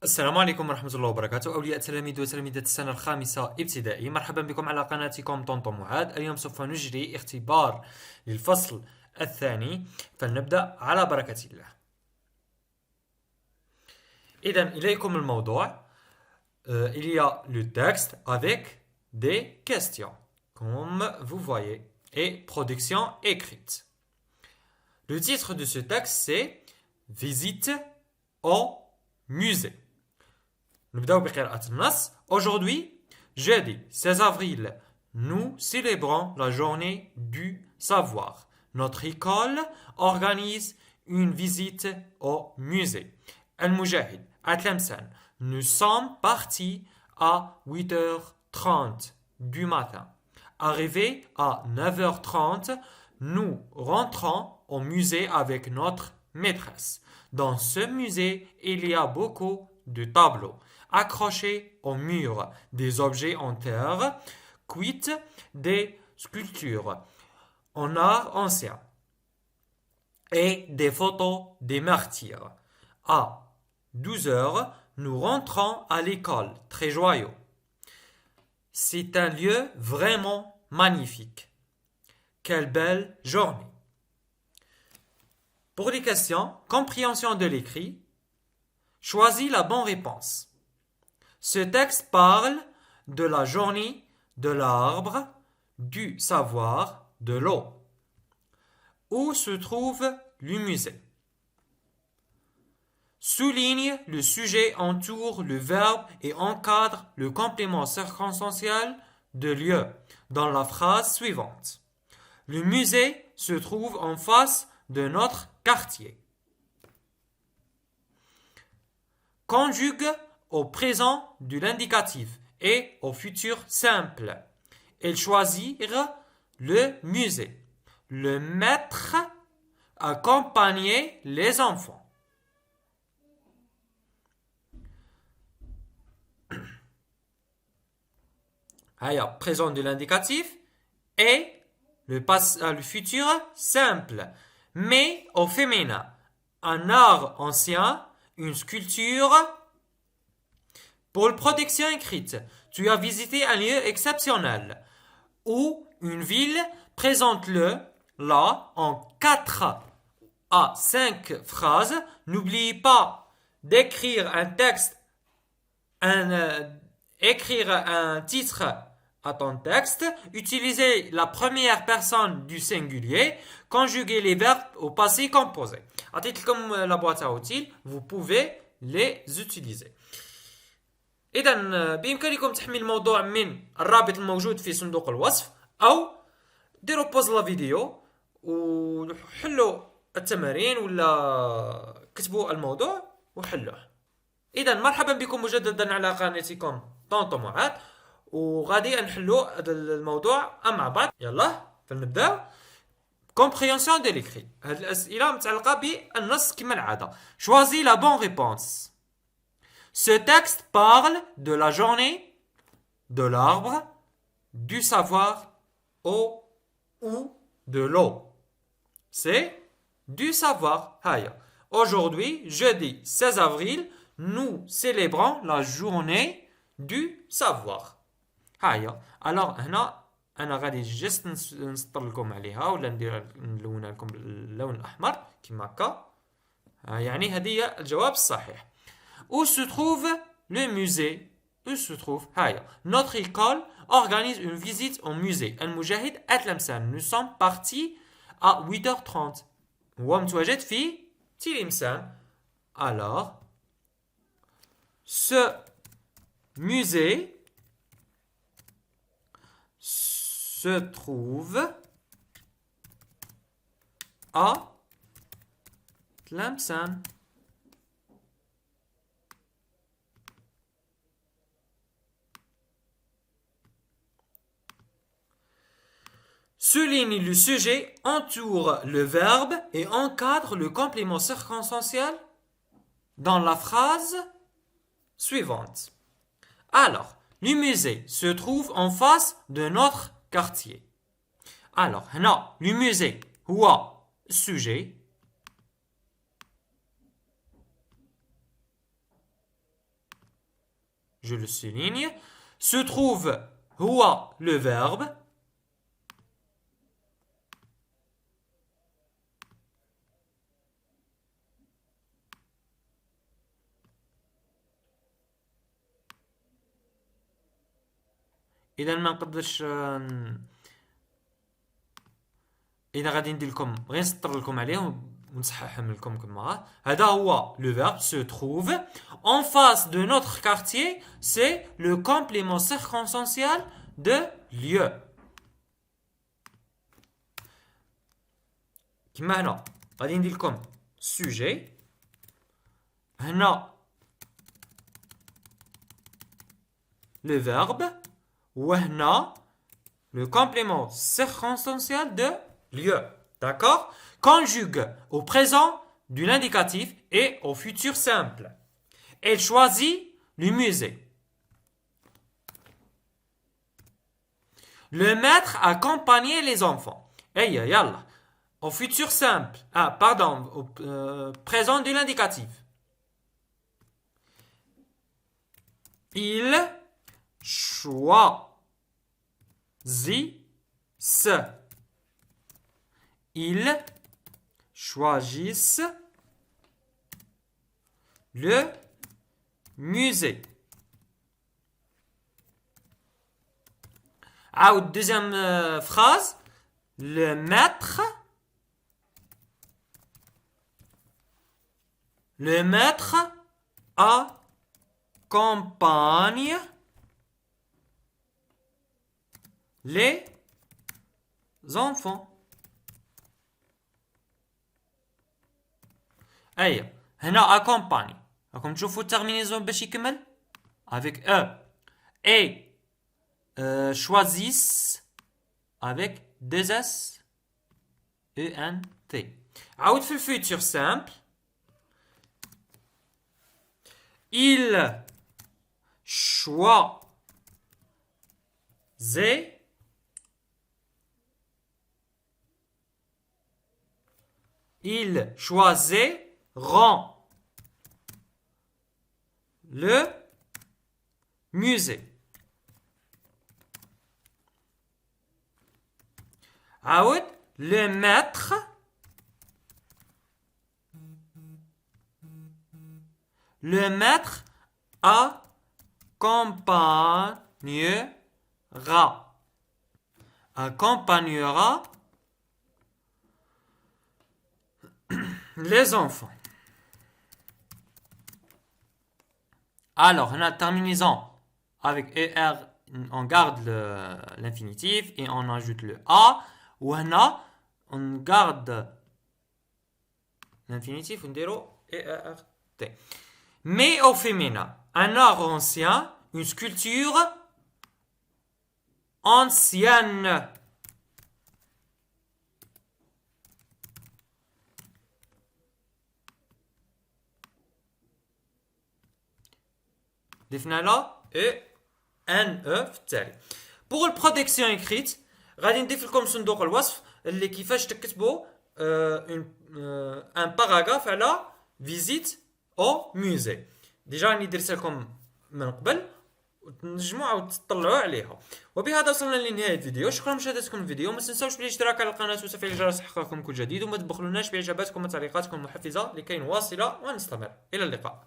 السلام عليكم ورحمة الله وبركاته أولياء تلاميذ وتلاميذات السنة الخامسة ابتدائي، مرحبا بكم على قناتكم طنطو معاد. اليوم سوف نجري اختبار للفصل الثاني، فلنبدأ على بركة الله. إذن إليكم الموضوع. Il y a le texte avec des questions, comme vous voyez, et production écrite. Le titre de ce texte c'est Visite au musée. نبداو بقراءة النص. Aujourd'hui, jeudi 16 avril, nous célébrons la journée du savoir. Notre école organise une visite au musée. Al-Mujahid, à Tlemcen, nous sommes partis à 8h30 du matin. Arrivés à 9h30, nous rentrons au musée avec notre maîtresse. Dans ce musée, il y a beaucoup de tableaux accrochés au mur, des objets en terre cuite, des sculptures en art ancien et des photos des martyrs. À 12h, nous rentrons à l'école, très joyeux. C'est un lieu vraiment magnifique. Quelle belle journée. Pour les questions, compréhension de l'écrit, choisis la bonne réponse. Ce texte parle de la journée, de l'arbre, du savoir, de l'eau. Où se trouve le musée? Souligne le sujet, entoure le verbe et encadre le complément circonstanciel de lieu dans la phrase suivante. Le musée se trouve en face de notre quartier. Conjugue au présent de l'indicatif et au futur simple. Et choisir le musée. Le maître accompagner les enfants. Alors, présent de l'indicatif et le futur simple. Mais au féminin, un art ancien, une sculpture. Pour la production écrite, tu as visité un lieu exceptionnel ou une ville. Présente-le là en 4 à 5 phrases. N'oublie pas d'écrire un texte, écrire un titre à ton texte. Utilisez la première personne du singulier. Conjuguer les verbes au passé composé. أعطيتلكم la boîte à outils, vous pouvez les utiliser. إذا بإمكانكم تحميل الموضوع من الرابط الموجود في صندوق الوصف، أو ديروا بوز لا فيديو وحلوا التمارين ولا كتبوا الموضوع وحلوه. إذا مرحبا بكم مجددا على قناتكم طنطو معاد، وغادي نحلوا هذا الموضوع مع بعض. يلا فلنبداو. Compréhension de l'écrit. هذه الأسئلة متعلقة بالنص كما العادة. Choisis la bonne réponse. Ce texte parle de la journée, de l'arbre, du savoir ou de l'eau. C'est du savoir. Aujourd'hui, jeudi 16 avril, nous célébrons la journée du savoir. Alors, أنا غادي جست نسطر لكم عليها ولا نلونها لكم باللون الأحمر كما هكا. يعني هذه هي الجواب الصحيح. Où se trouve le musée? Où se trouve? Notre école organise une visite au musée Al-Mujahid à Tlemcen. Nous sommes partis à 8h30. هو متواجد في تلمسان. Alors, ce musée se trouve à Tlemcen. Souligne le sujet, entoure le verbe et encadre le complément circonstanciel dans la phrase suivante. Alors, le musée se trouve en face de notre quartier. Alors, هنا le musée هو السوجي je le souligne, se trouve هو le verbe. إذا ما نقدرش إذا غادي ندير لكم غير نسطر لكم عليه ونصححهم لكم كما هذا هو le verbe se trouve en face de notre quartier, c'est le complément circonstanciel de lieu. كما هنا غادي ندير لكم sujet هنا le verbe وهنا le complément circonstanciel de lieu. D'accord? Conjugue au présent de l'indicatif et au futur simple. Elle choisit le musée. Le maître accompagnait les enfants. Hey, yalla. Au futur simple. Ah, pardon. Au présent de l'indicatif. Il choisissent. Ils choisissent le musée. Ah, deuxième phrase. Le maître accompagne les enfants. أي هنا accompagne راكم تشوفوا الترمينيزون باش يكمل avec e et choisissent avec deux s e n t. عاود في الفيتور simple. Il choisit ils choisiront le musée. عاود le maître accompagnera les enfants. Alors, on a terminaison avec ER, on garde l'infinitif et on ajoute le A. Ou on garde l'infinitif, on dit ERT. Mais au féminin, un art ancien, une sculpture ancienne. ضفنا لها ان في التالي. بوغ البرودكسيون اكريت غادي نضيف لكم صندوق الوصف اللي كيفاش تكتبوا ان باراغراف على فيزيت او موزي. ديجا راني درت لكم من قبل وتنجموا عاود تطلعوا عليها. وبهذا وصلنا لنهايه الفيديو. شكرا لمشاهدتكم الفيديو. ما تنساوش بالاشتراك على القناه وتفعيل الجرس ليحققكم كل جديد، وما تبخلوناش باعجاباتكم وتعليقاتكم المحفزه لكي نواصل ونستمر. الى اللقاء.